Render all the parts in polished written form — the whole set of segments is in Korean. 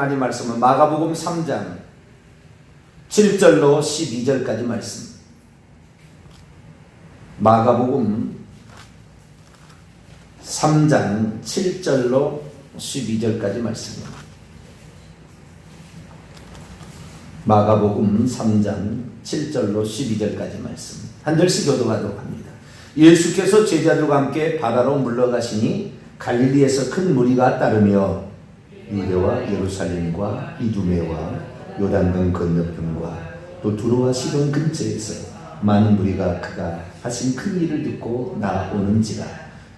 하나님 말씀은 마가복음 3장 7절로 12절까지 말씀. 마가복음 3장 7절로 12절까지 말씀입니다. 마가복음 3장 7절로 12절까지 말씀. 한 절씩 교독하도록 합니다. 예수께서 제자들과 함께 바다로 물러가시니 갈릴리에서 큰 무리가 따르며 유대와 예루살렘과 이두메와 요단강 건너편과 또 두로와 시돈 근처에서 많은 무리가 그가 하신 큰 일을 듣고 나오는지라.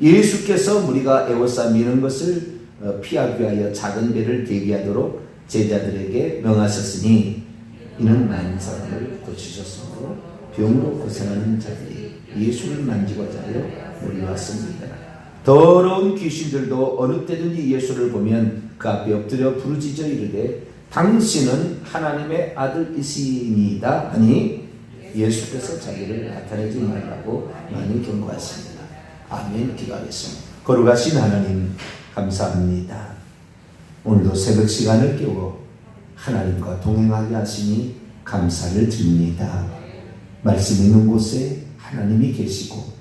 예수께서 무리가 에워싸미는 것을 피하기 위하여 작은 배를 대기하도록 제자들에게 명하셨으니 이는 많은 사람을 고치셨으므로 병으로 고생하는 자들이 예수를 만지고자 하여 몰려왔습니다. 더러운 귀신들도 어느 때든지 예수를 보면 그 앞에 엎드려 부르짖어 이르되 당신은 하나님의 아들이시니이다 하니 예수께서 자기를 나타내지 말라고 많이 경고하십니다. 아멘. 기도하겠습니다. 거룩하신 하나님 감사합니다. 오늘도 새벽 시간을 깨워 하나님과 동행하게 하시니 감사를 드립니다. 말씀 있는 곳에 하나님이 계시고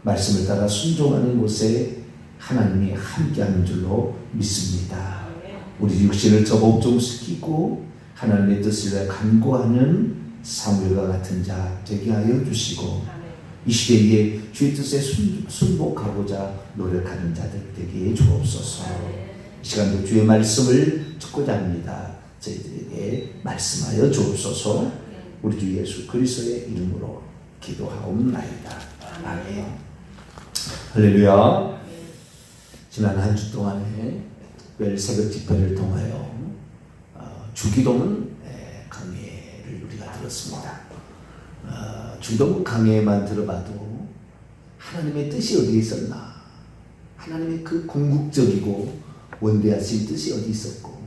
말씀을 따라 순종하는 곳에 하나님이 함께하는 줄로 믿습니다. 우리 육신을 저복종시키고 하나님의 뜻을 위해 간구하는 사무엘과 같은 자 되게 하여 주시고 이 시대에 주의 뜻에 순복하고자 노력하는 자들 되게 해 주옵소서. 이 시간도 주의 말씀을 듣고자 합니다. 저희들에게 말씀하여 주옵소서. 우리 주 예수 그리스도의 이름으로 기도하옵나이다. 아멘. 할렐루야. 지난 한 주 동안에 매일 새벽 집회를 통하여 주기도문 강해를 우리가 들었습니다. 주기도문 강해만 들어봐도 하나님의 뜻이 어디에 있었나, 하나님의 그 궁극적이고 원대하신 뜻이 어디 있었고,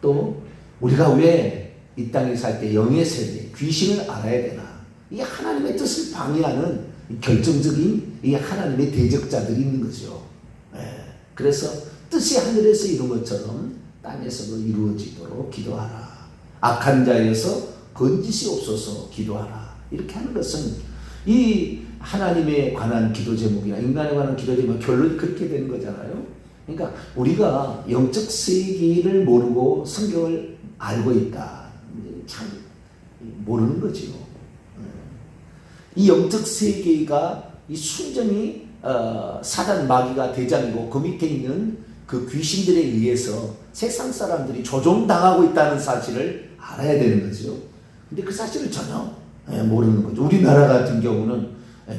또 우리가 왜 이 땅에 살 때 영의 세계, 귀신을 알아야 되나, 이 하나님의 뜻을 방해하는 결정적인 이 하나님의 대적자들이 있는 거죠. 그래서 뜻이 하늘에서 이룬 것처럼 땅에서도 이루어지도록 기도하라. 악한 자에서 건지시옵소서 기도하라. 이렇게 하는 것은 이 하나님에 관한 기도 제목이나 인간에 관한 기도 제목 결론이 그렇게 되는 거잖아요. 그러니까 우리가 영적 세계를 모르고 성경을 알고 있다. 참 모르는 거지요. 이 영적 세계가 이 순전히 사단 마귀가 대장이고 그 밑에 있는 그 귀신들에 의해서 세상 사람들이 조종당하고 있다는 사실을 알아야 되는 거죠. 근데 그 사실을 전혀 모르는 거죠. 우리나라 같은 경우는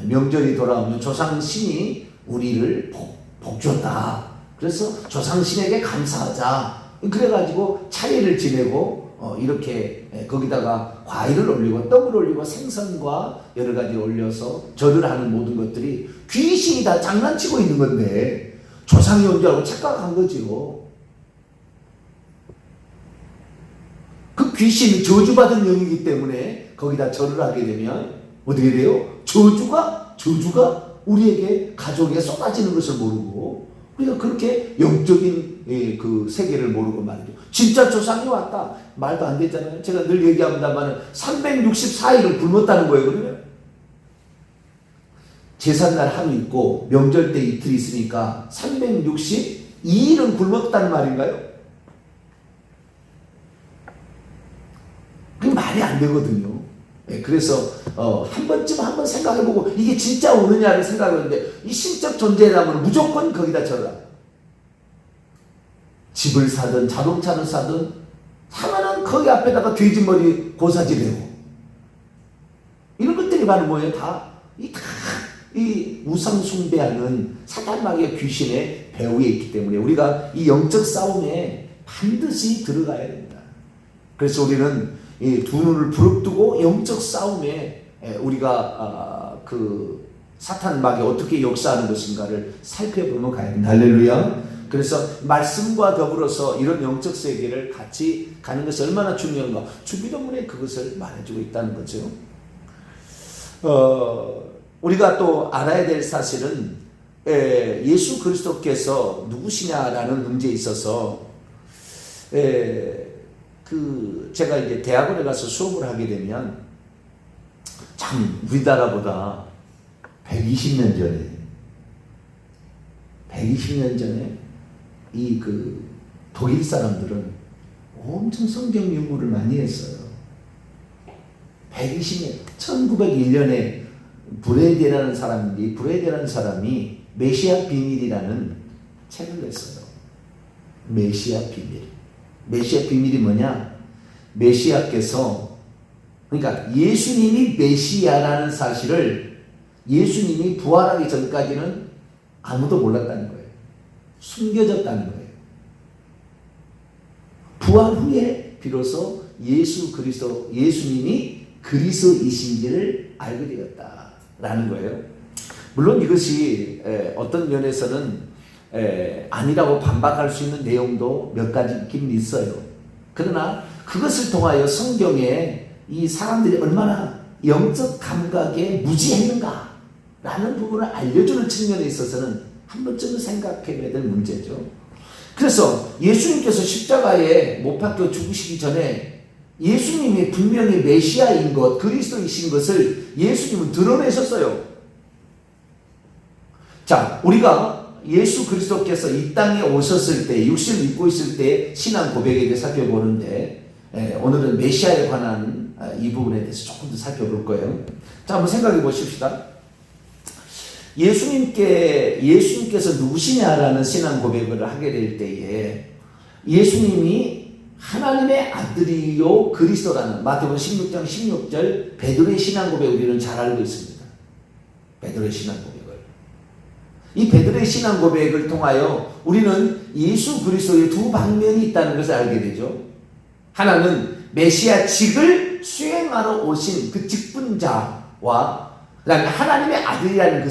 명절이 돌아오면 조상신이 우리를 복줬다. 그래서 조상신에게 감사하자. 그래가지고 차례를 지내고 이렇게 거기다가 과일을 올리고 떡을 올리고 생선과 여러 가지 올려서 절을 하는 모든 것들이 귀신이 다 장난치고 있는 건데 조상이 온 줄 알고 착각한 거죠. 그 귀신은 저주받은 영이기 때문에 거기다 절을 하게 되면 어떻게 돼요? 저주가 우리에게 가족에 쏟아지는 것을 모르고 우리가 그렇게 영적인 그 세계를 모르고 말이죠. 진짜 조상이 왔다. 말도 안 되잖아요. 제가 늘 얘기합니다만 364일을 굶었다는 거예요. 그러면 제삿날 하루 있고 명절 때 이틀 있으니까 362일은 굶었다는 말인가요? 그게 말이 안 되거든요. 그래서 한 번쯤 한번 생각해보고 이게 진짜 오느냐를 생각하는데 이 신적 존재라면 무조건 거기다 절라. 집을 사든 자동차를 사든 하면은 거기 앞에다가 돼지머리 고사지내고 이런 것들이 바로 뭐예요? 이 우상 숭배하는 사단 마귀의 귀신의 배후에 있기 때문에 우리가 이 영적 싸움에 반드시 들어가야 됩니다. 그래서 우리는 이 두 눈을 부릅뜨고 영적 싸움에 우리가 그 사탄 마귀 어떻게 역사하는 것인가를 살펴보면 가야 됩니다. 할렐루야. 그래서 말씀과 더불어서 이런 영적 세계를 같이 가는 것이 얼마나 중요한가. 주기도문에 그것을 말해주고 있다는 거죠. 우리가 또 알아야 될 사실은 예수 그리스도께서 누구시냐라는 문제에 있어서 제가 이제 대학원에 가서 수업을 하게 되면 참 우리나라보다 120년 전에 이 독일 사람들은 엄청 성경 연구를 많이 했어요. 120년, 1901년에 브레데라는 사람이 메시아 비밀이라는 책을 냈어요. 메시아 비밀. 메시아 비밀이 뭐냐? 메시아께서, 그러니까 예수님이 메시아라는 사실을 예수님이 부활하기 전까지는 아무도 몰랐다는 거예요. 숨겨졌다는 거예요. 부활 후에 비로소 예수님이 그리스도이신지를 알게 되었다라는 거예요. 물론 이것이 어떤 면에서는 아니라고 반박할 수 있는 내용도 몇 가지 있긴 있어요. 그러나 그것을 통하여 성경에 이 사람들이 얼마나 영적 감각에 무지했는가라는 부분을 알려주는 측면에 있어서는 한 번쯤은 생각해 봐야 될 문제죠. 그래서 예수님께서 십자가에 못 박혀 죽으시기 전에 예수님이 분명히 메시아인 것, 그리스도이신 것을 예수님은 드러내셨어요. 자, 우리가 예수 그리스도께서 이 땅에 오셨을 때, 육신을 입고 있을 때 신앙 고백에 대해 살펴보는데, 오늘은 메시아에 관한 이 부분에 대해서 조금 더 살펴볼 거예요. 자, 한번 생각해 보십시다. 예수님께서 누구시냐라는 신앙 고백을 하게 될 때에 예수님이 하나님의 아들이요 그리스도라는 마태복음 16장 16절 베드로의 신앙 고백 우리는 잘 알고 있습니다. 베드로의 신앙 고백을. 이 베드로의 신앙 고백을 통하여 우리는 예수 그리스도의 두 방면이 있다는 것을 알게 되죠. 하나는 메시아 직을 수행하러 오신 그 직분자와 그 다음에 하나님의 아들이라는 그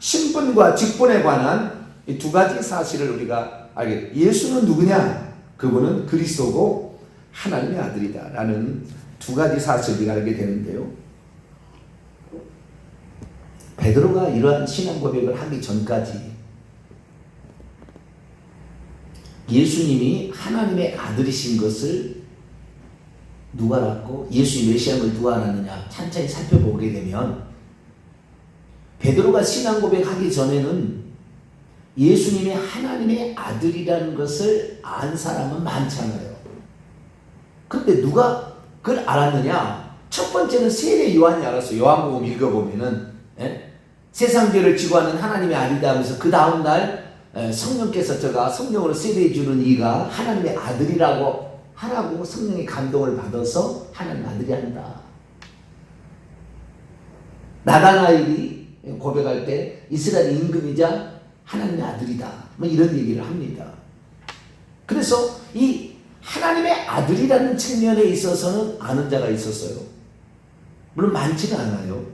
신분과 직분에 관한 이 두 가지 사실을 우리가 알게 돼요. 예수는 누구냐? 그분은 그리스도고 하나님의 아들이다 라는 두 가지 사실을 우리가 알게 되는데요. 베드로가 이러한 신앙 고백을 하기 전까지 예수님이 하나님의 아들이신 것을 누가 알았고 예수의 메시아임을 누가 알았느냐 찬찬히 살펴보게 되면 베드로가 신앙 고백하기 전에는 예수님이 하나님의 아들이라는 것을 안 사람은 많잖아요. 그런데 누가 그걸 알았느냐? 첫 번째는 세례 요한이 알았어요. 요한복음 읽어보면은 세상 죄를 지고 하는 하나님의 아들이다 하면서 그 다음날 성령께서 저가 성령으로 세례해 주는 이가 하나님의 아들이라고 하라고 성령의 감동을 받아서 하나님 아들이 한다. 나다나엘이 고백할 때 이스라엘 임금이자 하나님의 아들이다. 뭐 이런 얘기를 합니다. 그래서 이 하나님의 아들이라는 측면에 있어서는 아는 자가 있었어요. 물론 많지는 않아요.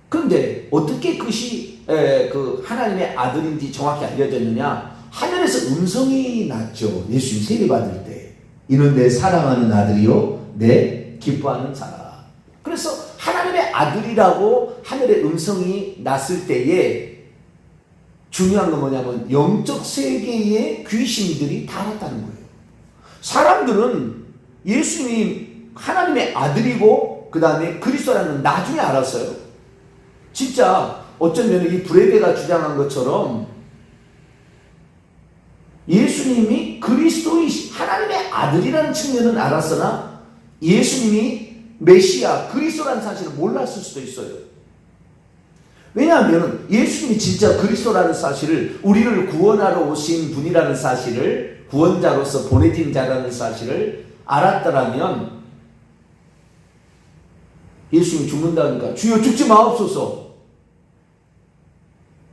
그런데 어떻게 그것이 그 하나님의 아들인지 정확히 알려졌느냐? 하늘에서 음성이 났죠. 예수님 세례받을 때. 이는 내 사랑하는 아들이요 내 기뻐하는 자라. 그래서 하나님의 아들이라고 하늘의 음성이 났을 때에 중요한 건 뭐냐면 영적 세계의 귀신들이 다 알았다는 거예요. 사람들은 예수님이 하나님의 아들이고 그 다음에 그리스도라는 나중에 알았어요. 진짜 어쩌면 이 브레베가 주장한 것처럼 예수님이 그리스도의 하나님의 아들이라는 측면은 알았으나 예수님이 메시아 그리스도라는 사실을 몰랐을 수도 있어요. 왜냐하면 예수님이 진짜 그리스도라는 사실을 우리를 구원하러 오신 분이라는 사실을 구원자로서 보내진 자라는 사실을 알았더라면 예수님이 죽는다니까 주여 죽지 마옵소서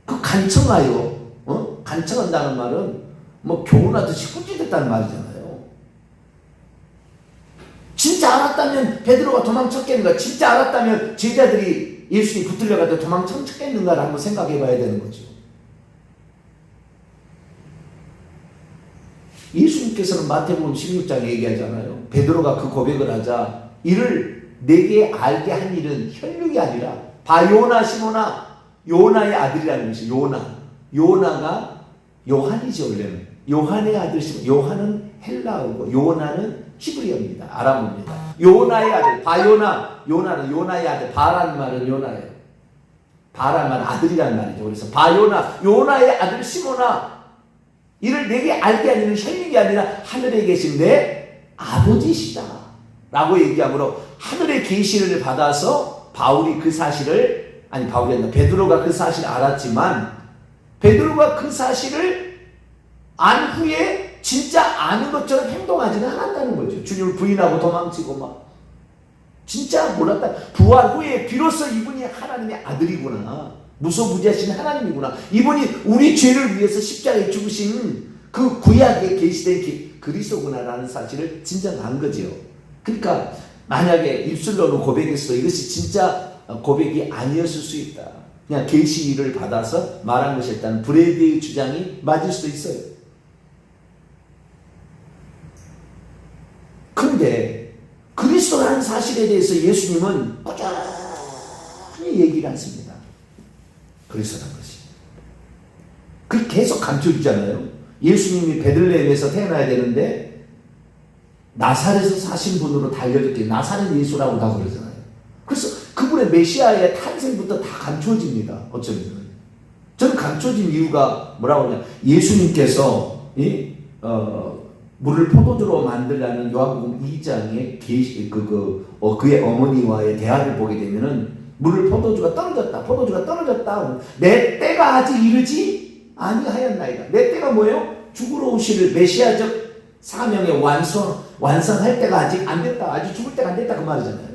그 간청하여 간청한다는 말은 뭐 교훈하듯이 꾸짖었다는 말이잖아요. 진짜 알았다면 베드로가 도망쳤겠는가? 진짜 알았다면 제자들이 예수님이 붙들려가지고 도망쳤겠는가를 한번 생각해 봐야 되는 거죠. 예수님께서는 마태복음 16장에 얘기하잖아요. 베드로가 그 고백을 하자 이를 내게 알게 한 일은 혈육이 아니라 바요나 시모나 요나의 아들이라는 것이 요나가 요한이죠. 원래는 요한의 아들 시몬. 요한은 헬라어고 요나는 히브리어입니다. 아람어입니다. 요나의 아들 바요나. 요나는 요나의 아들. 바라는 말은 요나예요. 바라는 말은 아들이라는 말이죠. 그래서 바요나 요나의 아들 시몬아, 이를 내게 알게 하는 형님이 아니라 하늘에 계신 내 아버지시다 라고 얘기하므로 하늘의 계시를 받아서 바울이 그 사실을, 아니 바울이 아니라 베드로가 그 사실을 알았지만, 베드로가 그 사실을 안 후에 진짜 아는 것처럼 행동하지는 않았다는 거죠. 주님을 부인하고 도망치고 막 진짜 몰랐다. 부활 후에 비로소 이분이 하나님의 아들이구나, 무소부지하신 하나님이구나, 이분이 우리 죄를 위해서 십자가에 죽으신 그 구약에 계시된 그리스도구나라는 사실을 진짜 안 거죠. 그러니까 만약에 입술로는 고백했어도 이것이 진짜 고백이 아니었을 수 있다, 그냥 계시를 받아서 말한 것이었다는 브레드의 주장이 맞을 수도 있어요. 그런데 그리스도라는 사실에 대해서 예수님은 꾸준히 얘기를 하십니다. 그리스도라는 것이. 그게 계속 감춰주잖아요. 예수님이 베들레헴에서 태어나야 되는데 나사렛에서 사신 분으로 달려졌기, 나사렛 예수라고 다 그러잖아요. 그래서 그분의 메시아의 탄생부터 다 감춰집니다. 어쩌면 저는 감춰진 이유가 뭐라고 하냐, 예수님께서 물을 포도주로 만들라는 요한복음 2장의 그의 어머니와의 대화를 보게 되면은 물을 포도주가 떨어졌다. 내 때가 아직 이르지 아니하였나이다. 내 때가 뭐예요? 죽으러 오실 메시아적 사명의 완성할 때가 아직 안 됐다. 아직 죽을 때가 안 됐다 그 말이잖아요.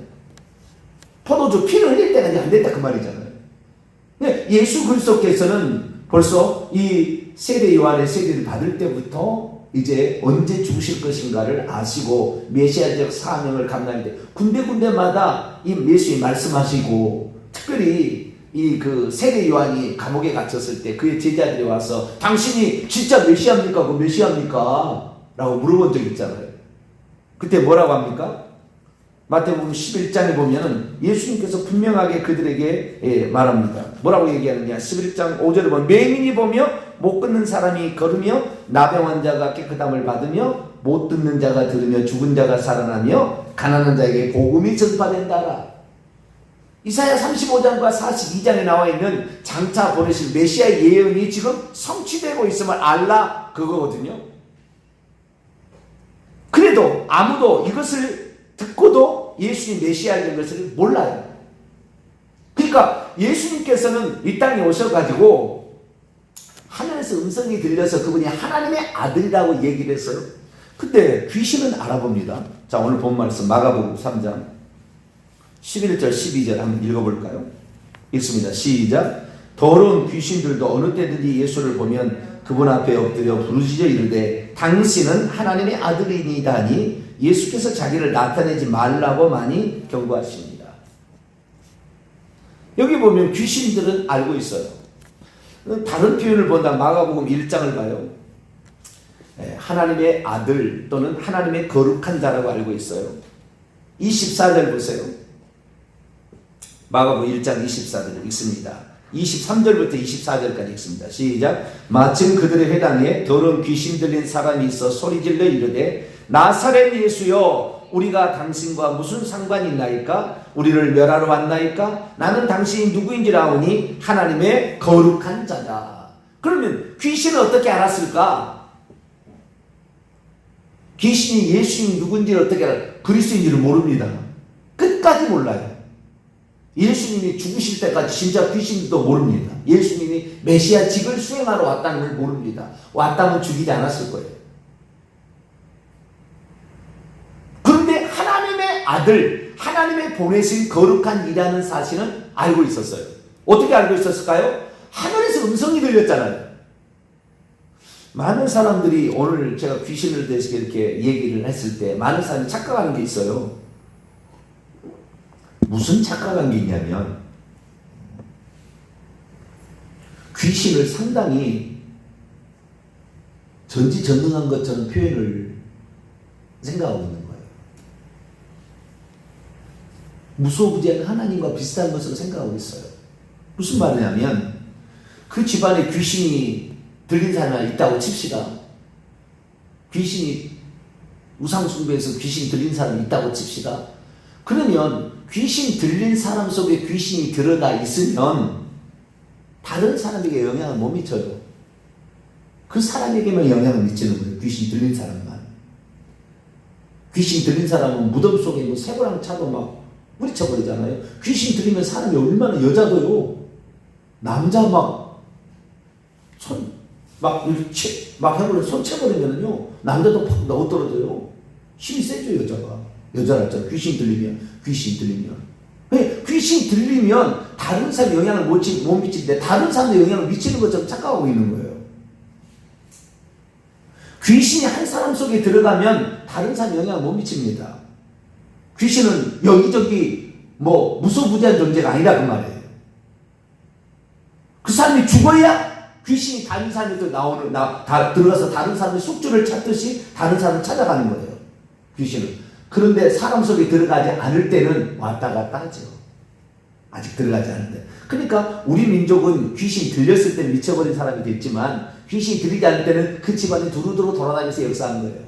포도주 피를 흘릴 때가 아직 안 됐다 그 말이잖아요. 예수 그리스도께서는 벌써 이 세례 요한의 세례를 받을 때부터 이제 언제 죽으실 것인가를 아시고 메시아적 사명을 감당할 때 군데군데마다 이 예수님이 말씀하시고, 특별히 이 그 세례 요한이 감옥에 갇혔을 때 그의 제자들이 와서 당신이 진짜 메시아입니까? 그 메시아입니까? 라고 물어본 적이 있잖아요. 그때 뭐라고 합니까? 마태복음 11장에 보면은 예수님께서 분명하게 그들에게 말합니다. 뭐라고 얘기하느냐? 11장 5절에 보면 맹인이 보며 못 걷는 사람이 걸으며 나병 환자가 깨끗함을 받으며 못 듣는 자가 들으며 죽은 자가 살아나며 가난한 자에게 복음이 전파된다라. 이사야 35장과 42장에 나와 있는 장차 보내실 메시아의 예언이 지금 성취되고 있음을 알라 그거거든요. 그래도 아무도 이것을 듣고도 예수님 메시아인 것을 몰라요. 그러니까 예수님께서는 이 땅에 오셔가지고 하늘에서 음성이 들려서 그분이 하나님의 아들이라고 얘기를 했어요. 근데 귀신은 알아봅니다. 자, 오늘 본 말씀 마가복음 3장 11절 12절 한번 읽어볼까요? 읽습니다. 시작. 더러운 귀신들도 어느 때든지 예수를 보면 그분 앞에 엎드려 부르짖어 이르되 당신은 하나님의 아들이니다니 예수께서 자기를 나타내지 말라고 많이 경고하십니다. 여기 보면 귀신들은 알고 있어요. 다른 표현을 본다. 마가복음 1장을 봐요. 하나님의 아들 또는 하나님의 거룩한 자라고 알고 있어요. 24절 보세요. 마가복음 1장 24절을 읽습니다. 23절부터 24절까지 읽습니다. 시작. 마침 그들의 회당에 더러운 귀신 들린 사람이 있어 소리질러 이르되 나사렛 예수여, 우리가 당신과 무슨 상관이 있나이까? 우리를 멸하러 왔나이까? 나는 당신이 누구인지 아오니 하나님의 거룩한 자다. 그러면 귀신은 어떻게 알았을까? 귀신이 예수님이 누군지를 어떻게 알아요? 그리스도인지를 모릅니다. 끝까지 몰라요. 예수님이 죽으실 때까지 진짜 귀신도 모릅니다. 예수님이 메시아 직을 수행하러 왔다는 걸 모릅니다. 왔다면 죽이지 않았을 거예요. 그런데 하나님의 아들, 하나님의 보내신 거룩한 이라는 사실은 알고 있었어요. 어떻게 알고 있었을까요? 하늘에서 음성이 들렸잖아요. 많은 사람들이 오늘 제가 귀신을 대해서 이렇게 얘기를 했을 때 많은 사람이 착각하는 게 있어요. 무슨 착각한 게 있냐면 귀신을 상당히 전지전능한 것처럼 표현을 생각하고 있는 거예요. 무소부지한 하나님과 비슷한 것으로 생각하고 있어요. 무슨 말이냐면 그 집안에 귀신이 들린 사람이 있다고 칩시다. 귀신이 우상숭배에서 귀신 들린 사람이 있다고 칩시다. 그러면 귀신 들린 사람 속에 귀신이 들어가 있으면 다른 사람에게 영향을 못 미쳐요. 그 사람에게만 영향을 미치는 거예요. 귀신 들린 사람만. 귀신 들린 사람은 무덤 속에 뭐 새고랑 차도 막 뿌리쳐버리잖아요. 귀신 들리면 사람이 얼마나, 여자도요, 남자 막 해버려, 손 채버리면은요, 남자도 팍 넣어 떨어져요. 힘이 세죠, 여자가. 여자랄잖아. 귀신 들리면. 왜? 귀신 들리면 다른 사람에 영향을 못 미치는데 다른 사람에 영향을 미치는 것처럼 착각하고 있는 거예요. 귀신이 한 사람 속에 들어가면 다른 사람에 영향을 못 미칩니다. 귀신은 여기저기 무소부지한 존재가 아니라 그 말이에요. 그 사람이 죽어야 귀신이 다른 사람에서 들어가서 다른 사람의 숙주를 찾듯이 다른 사람을 찾아가는 거예요. 귀신은. 그런데 사람 속에 들어가지 않을 때는 왔다 갔다 하죠. 아직 들어가지 않는데. 그러니까 우리 민족은 귀신 들렸을 때 미쳐버린 사람이 됐지만 귀신이 들리지 않을 때는 그 집안이 두루두루 돌아다니면서 역사하는 거예요.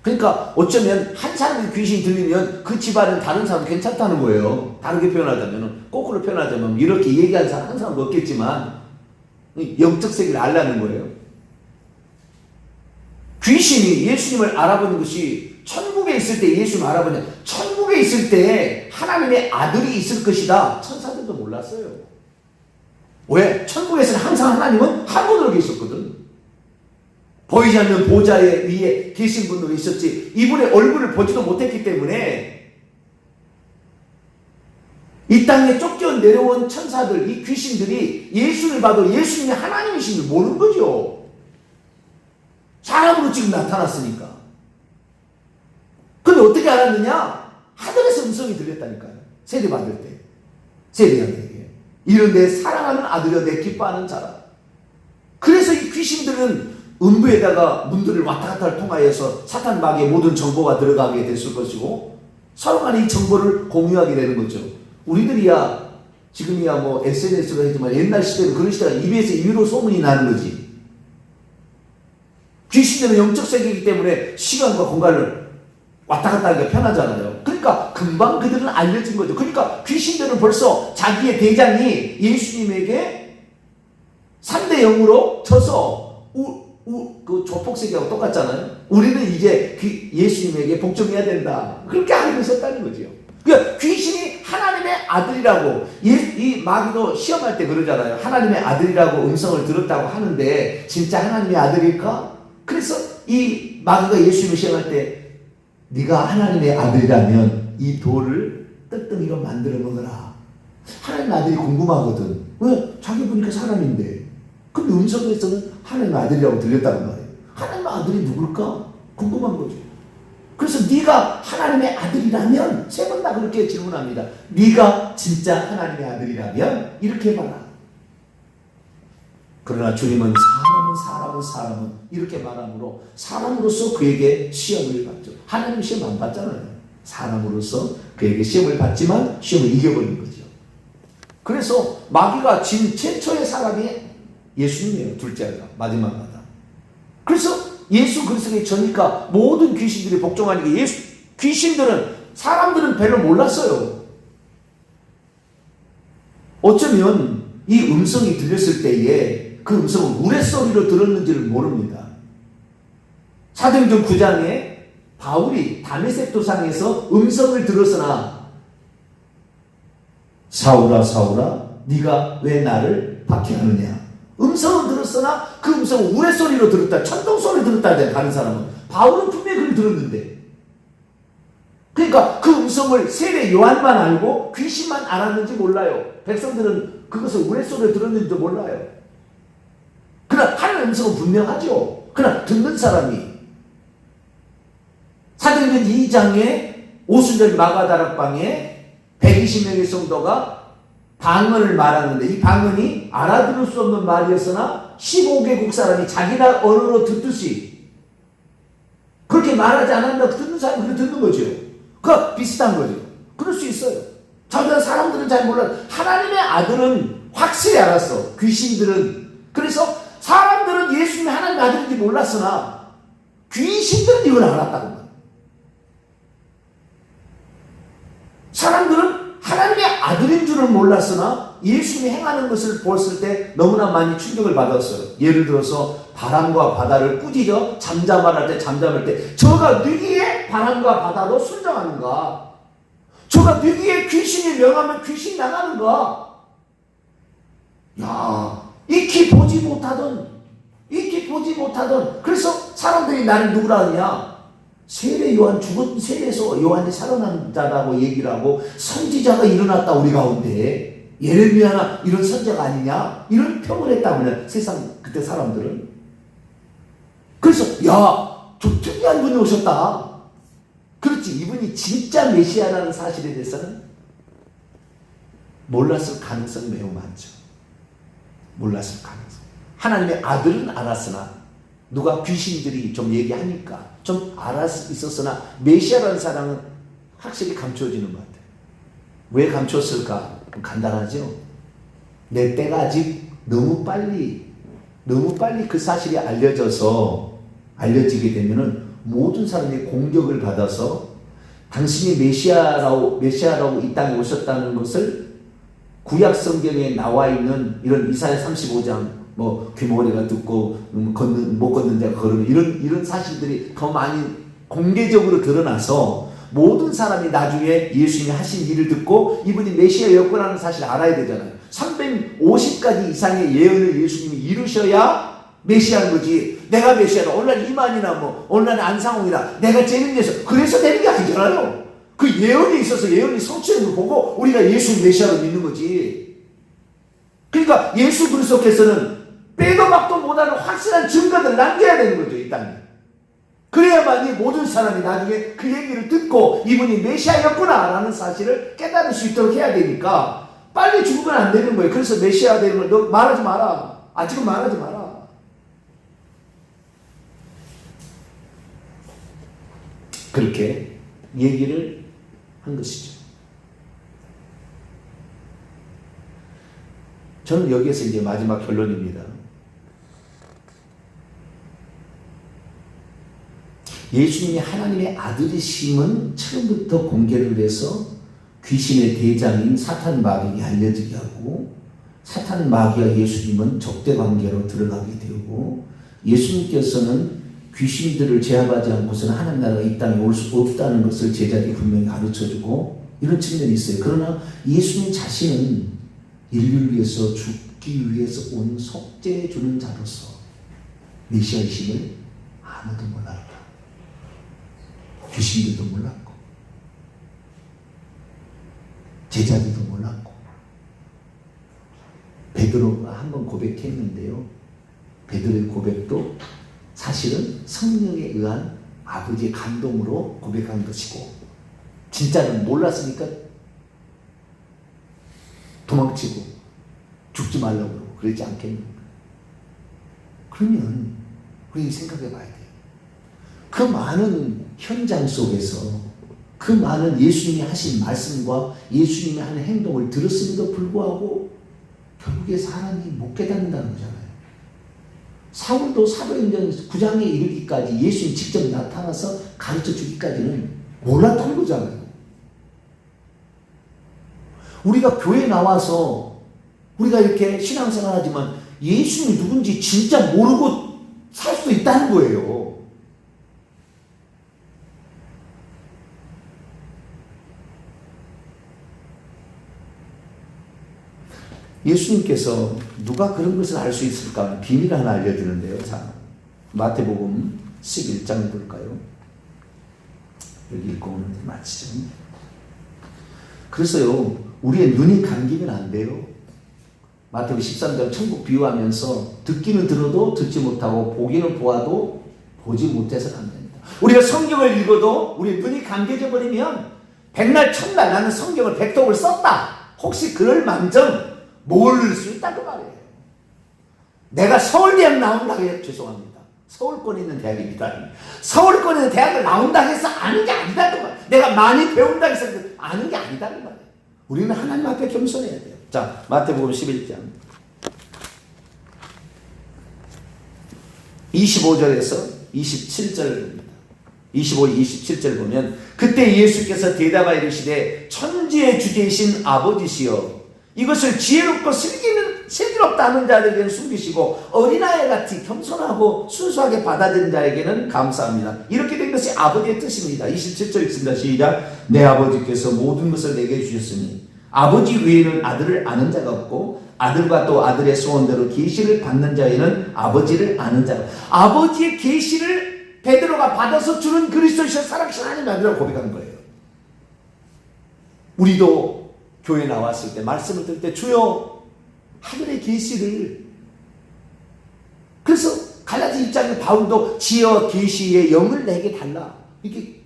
그러니까 어쩌면 한 사람이 귀신이 들리면 그 집안은 다른 사람 괜찮다는 거예요. 다르게 표현하자면, 거꾸로 표현하자면 이렇게 얘기하는 사람 한 사람도 없겠지만 영적 세계를 알라는 거예요. 귀신이 예수님을 알아보는 것이 천국에 있을 때 예수님을 알아보냐. 천국에 있을 때 하나님의 아들이 있을 것이다. 천사들도 몰랐어요. 왜? 천국에서는 항상 하나님은 한 분으로 계셨거든. 보이지 않는 보좌 위에 계신 분으로 있었지 이분의 얼굴을 보지도 못했기 때문에 이 땅에 쫓겨 내려온 천사들, 이 귀신들이 예수를 봐도 예수님이 하나님이신 줄 모르는 거죠. 사람으로 지금 나타났으니까. 근데 어떻게 알았느냐? 하늘에서 음성이 들렸다니까요. 세례 받을 때. 세례양에게. 이런 내 사랑하는 아들이여 내 기뻐하는 자라. 그래서 이 귀신들은 음부에다가 문들을 왔다 갔다 통하여서 사탄 마귀의 모든 정보가 들어가게 됐을 것이고 서로 간에 이 정보를 공유하게 되는 거죠. 우리들이야 지금이야 SNS가 있지만 옛날 시대는 그런 시대가 입에서 입으로 소문이 나는 거지. 귀신들은 영적 세계이기 때문에 시간과 공간을 왔다 갔다 하기가 편하잖아요. 그러니까 금방 그들은 알려진 거죠. 그러니까 귀신들은 벌써 자기의 대장이 예수님에게 3대 0으로 쳐서 그 조폭세계하고 똑같잖아요. 우리는 이제 예수님에게 복종해야 된다. 그렇게 알고 있었다는 거죠. 그러니까 귀신이 하나님의 아들이라고, 이 마귀도 시험할 때 그러잖아요. 하나님의 아들이라고 음성을 들었다고 하는데 진짜 하나님의 아들일까? 그래서 이 마귀가 예수님을 시험할 때 네가 하나님의 아들이라면 이 돌을 뜰덩이로 만들어 먹어라. 하나님의 아들이 궁금하거든. 왜? 자기 보니까 사람인데. 근데 음성에서는 하나님의 아들이라고 들렸다는 말이에요. 하나님의 아들이 누굴까? 궁금한 거죠. 그래서 네가 하나님의 아들이라면 세 번 다 그렇게 질문합니다. 네가 진짜 하나님의 아들이라면 이렇게 해봐라. 그러나 주님은 사람은 이렇게 말함으로 사람으로서 그에게 시험을 받죠. 하나님 시험 안 받잖아요. 사람으로서 그에게 시험을 받지만 시험을 이겨버린 거죠. 그래서 마귀가 진 최초의 사람이 예수님이에요. 둘째가 마지막 아담. 그래서 예수 그리스도의 전이니까 모든 귀신들이 복종하니까 사람들은 별로 몰랐어요. 어쩌면 이 음성이 들렸을 때에 그 음성은 우레소리로 들었는지를 모릅니다. 사도행전 9장에 바울이 다메섹 도상에서 음성을 들었으나 사울아 사울아 네가 왜 나를 박해하느냐. 음성은 들었으나 그 음성은 우레소리로 들었다. 천둥소리 들었다 하잖아요. 다른 사람은. 바울은 분명히 그걸 들었는데. 그러니까 그 음성을 세례 요한만 알고 귀신만 알았는지 몰라요. 백성들은 그것을 우레소리로 들었는지도 몰라요. 그러나 하는 음성은 분명하죠. 그러나 듣는 사람이 사도행전 2장에 오순절 마가다락방에 120명의 성도가 방언을 말하는데 이 방언이 알아들을 수 없는 말이었으나 15개국 사람이 자기 나라 언어로 듣듯이 그렇게 말하지 않았는데 듣는 사람이 그렇게 듣는 거죠. 그거 비슷한 거죠. 그럴 수 있어요. 자기가 사람들은 잘 몰라. 하나님의 아들은 확실히 알았어. 귀신들은. 그래서 사람들은 예수님이 하나님의 아들인지 몰랐으나 귀신들은 이걸 알았다는 거예요. 사람들은 하나님의 아들인 줄은 몰랐으나 예수님이 행하는 것을 보았을 때 너무나 많이 충격을 받았어요. 예를 들어서 바람과 바다를 꾸짖어 잠잠할 때 저가 누기에 바람과 바다로 순종하는가? 저가 누기에 귀신이 명하면 귀신이 나가는가? 야, 익히 보지 못하던 그래서 사람들이 나를 누구라 하냐? 세례 요한 죽은 세례에서 요한이 살아난 자라고 얘기를 하고 선지자가 일어났다 우리 가운데 예레미야나 이런 선지자가 아니냐? 이런 평을 했다면 세상 그때 사람들은 그래서 야, 좀 특이한 분이 오셨다. 그렇지, 이분이 진짜 메시아라는 사실에 대해서는 몰랐을 가능성이 매우 많죠. 몰랐을 가능성. 하나님의 아들은 알았으나 누가 귀신들이 좀 얘기하니까 좀 있었으나 메시아라는 사랑은 확실히 감춰지는 것 같아요. 왜 감췄을까? 간단하죠. 내 때가 아직 너무 빨리 그 사실이 알려지게 되면은 모든 사람이 공격을 받아서 당신이 메시아라고 이 땅에 오셨다는 것을 구약 성경에 나와 있는 이런 이사야 35장 귀머거리가 듣고 못 걷는 자가 걸으면 이런 사실들이 더 많이 공개적으로 드러나서 모든 사람이 나중에 예수님이 하신 일을 듣고 이분이 메시아였구나는 사실을 알아야 되잖아요. 350가지 이상의 예언을 예수님이 이루셔야 메시아인 거지. 내가 메시아다. 오늘 이만이나 오늘 안상홍이나 내가 재능해서 그래서 되는 게 아니잖아요. 그 예언이 있어서 예언이 성취되는 걸 보고 우리가 예수 메시아로 믿는 거지. 그러니까 예수 그리스도께서는 빼도 박도 못하는 확실한 증거들을 남겨야 되는 거죠, 이 땅에. 그래야만이 모든 사람이 나중에 그 얘기를 듣고 이분이 메시아였구나라는 사실을 깨달을 수 있도록 해야 되니까 빨리 죽으면 안 되는 거예요. 그래서 메시아 되는 걸 너 말하지 마라. 지금 말하지 마라. 그렇게 얘기를 한 것이죠. 저는 여기에서 이제 마지막 결론입니다. 예수님이 하나님의 아들이심은 처음부터 공개를 해서 귀신의 대장인 사탄 마귀에게 알려지게 하고 사탄 마귀와 예수님은 적대 관계로 들어가게 되고 예수님께서는 귀신들을 제압하지 않고서는 하나님 나라가 이 땅에 올 수 없다는 것을 제자들이 분명히 가르쳐주고 이런 측면이 있어요. 그러나 예수님 자신은 인류를 위해서 죽기 위해서 온 속죄해 주는 자로서 메시아이심을 아무도 몰랐다. 귀신들도 몰랐고 제자들도 몰랐고 베드로가 한번 고백했는데요. 베드로의 고백도 사실은 성령에 의한 아버지의 감동으로 고백한 것이고 진짜는 몰랐으니까 도망치고 죽지 말라고 그러고 그러지 않겠는가? 그러면 우리 생각해 봐야 돼요. 그 많은 현장 속에서 그 많은 예수님이 하신 말씀과 예수님이 하는 행동을 들었음에도 불구하고 결국에 사람이 못 깨닫는다는 거잖아요. 사울도 사도행전 9장에 이르기까지 예수님 직접 나타나서 가르쳐 주기까지는 몰랐다는 거잖아요. 우리가 교회 나와서 우리가 이렇게 신앙생활 하지만 예수님이 누군지 진짜 모르고 살 수도 있다는 거예요. 예수님께서 누가 그런 것을 알 수 있을까 비밀을 하나 알려주는데요. 자, 마태복음 11장 볼까요? 여기 읽고 오는데 마치죠. 그래서요, 우리의 눈이 감기면 안 돼요. 마태복음 13장 천국 비유하면서 듣기는 들어도 듣지 못하고 보기는 보아도 보지 못해서는 안 됩니다. 우리가 성경을 읽어도 우리 눈이 감겨져 버리면 백날 첫날 나는 성경을 백독을 썼다. 혹시 그럴 망정 모를 수 있다고 말이에요. 내가 서울대학 나온다고 해서 죄송합니다. 서울권에 있는 대학입니다. 서울권에 있는 대학을 나온다고 해서 아는 게 아니다고 말이에요. 내가 많이 배운다고 해서 아는 게 아니다고 말이에요. 우리는 하나님 앞에 겸손해야 돼요. 자, 마태복음 11장 25절에서 27절을 봅니다. 25, 27절 보면 그때 예수께서 대답하여 이르시되 천지의 주제이신 아버지시여 이것을 지혜롭고 슬기롭다 하는 자들에게는 숨기시고 어린아이 같이 겸손하고 순수하게 받아들인 자에게는 감사합니다. 이렇게 된 것이 아버지의 뜻입니다. 27절 읽습니다. 시작. 내 아버지께서 모든 것을 내게 주셨으니 아버지 외에는 아들을 아는 자가 없고 아들과 또 아들의 소원대로 계시를 받는 자에는 아버지를 아는 자가 아버지의 계시를 베드로가 받아서 주는 그리스도이신 살아계신 하나님 아들이라고 고백하는 거예요. 우리도 교회 나왔을 때 말씀을 들을 때 주여 하늘의 계시를 그래서 갈라디 1장에 바울도 지혜와 계시의 영을 내게 달라 이게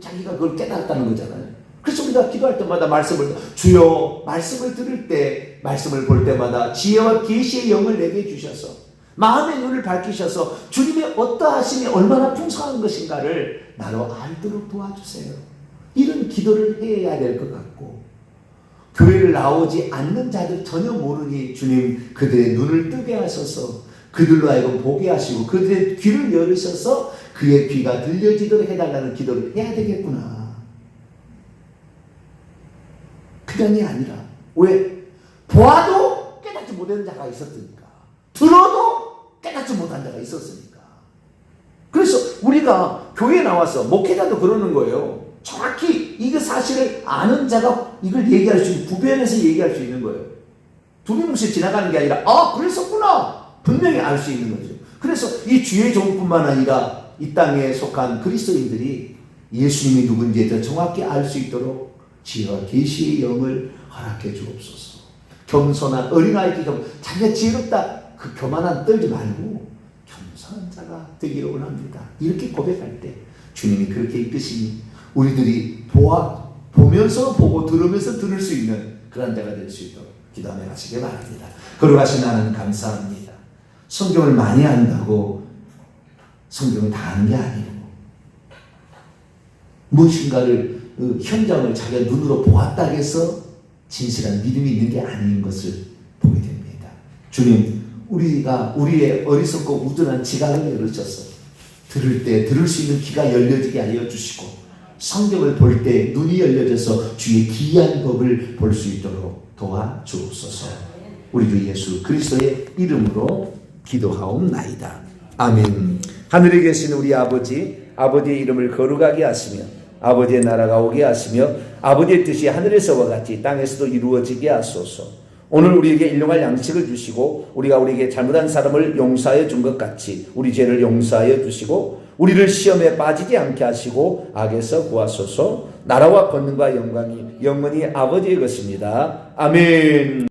자기가 그걸 깨달았다는 거잖아요. 그래서 우리가 기도할 때마다 말씀을 주여 말씀을 들을 때 말씀을 볼 때마다 지혜와 계시의 영을 내게 주셔서 마음의 눈을 밝히셔서 주님의 어떠하심이 얼마나 풍성한 것인가를 나로 알도록 도와주세요. 이런 기도를 해야 될 것 같고 교회를 나오지 않는 자들 전혀 모르니 주님 그들의 눈을 뜨게 하셔서 그들로 하여금 보게 하시고 그들의 귀를 열으셔서 그의 귀가 들려지도록 해달라는 기도를 해야 되겠구나. 그냥이 아니라 왜? 보아도 깨닫지 못하는 자가 있었으니까 들어도 깨닫지 못한 자가 있었으니까. 그래서 우리가 교회에 나와서 목회자도 그러는 거예요. 정확히 이거 사실을 아는 자가 이걸 얘기할 수 있는 구별해서 얘기할 수 있는 거예요. 두리뭉실 지나가는 게 아니라 그랬었구나 분명히 알 수 있는 거죠. 그래서 이 주의 종뿐만 아니라 이 땅에 속한 그리스도인들이 예수님이 누군지에 대해 정확히 알 수 있도록 지혜와 계시의 영을 허락해 주옵소서. 겸손한 어린아이처럼 자기가 지혜롭다 그 교만한 떨지 말고 겸손한 자가 되기를 원합니다. 이렇게 고백할 때 주님이 그렇게 이끄시니 우리들이 보면서 보고 들으면서 들을 수 있는 그런 자가 될 수 있도록 기도하며 가시기 바랍니다. 걸어가신 하나님 감사합니다. 성경을 많이 안다고 성경을 다 아는 게 아니고 무엇인가를 현장을 자기가 눈으로 보았다 해서 진실한 믿음이 있는 게 아닌 것을 보게 됩니다. 주님 우리가 우리의 어리석고 우둔한 지각을 열으셔서 들을 때 들을 수 있는 귀가 열려지게 하여 주시고 성경을 볼 때 눈이 열려져서 주의 기이한 법을 볼 수 있도록 도와주옵소서. 우리 주 예수 그리스도의 이름으로 기도하옵나이다. 아멘. 하늘에 계신 우리 아버지의 이름을 거룩하게 하시며 아버지의 나라가 오게 하시며 아버지의 뜻이 하늘에서와 같이 땅에서도 이루어지게 하소서. 오늘 우리에게 일용할 양식을 주시고 우리가 우리에게 잘못한 사람을 용서하여 준 것 같이 우리 죄를 용서하여 주시고 우리를 시험에 빠지지 않게 하시고 악에서 구하소서. 나라와 권능과 영광이 영원히 아버지의 것입니다. 아멘.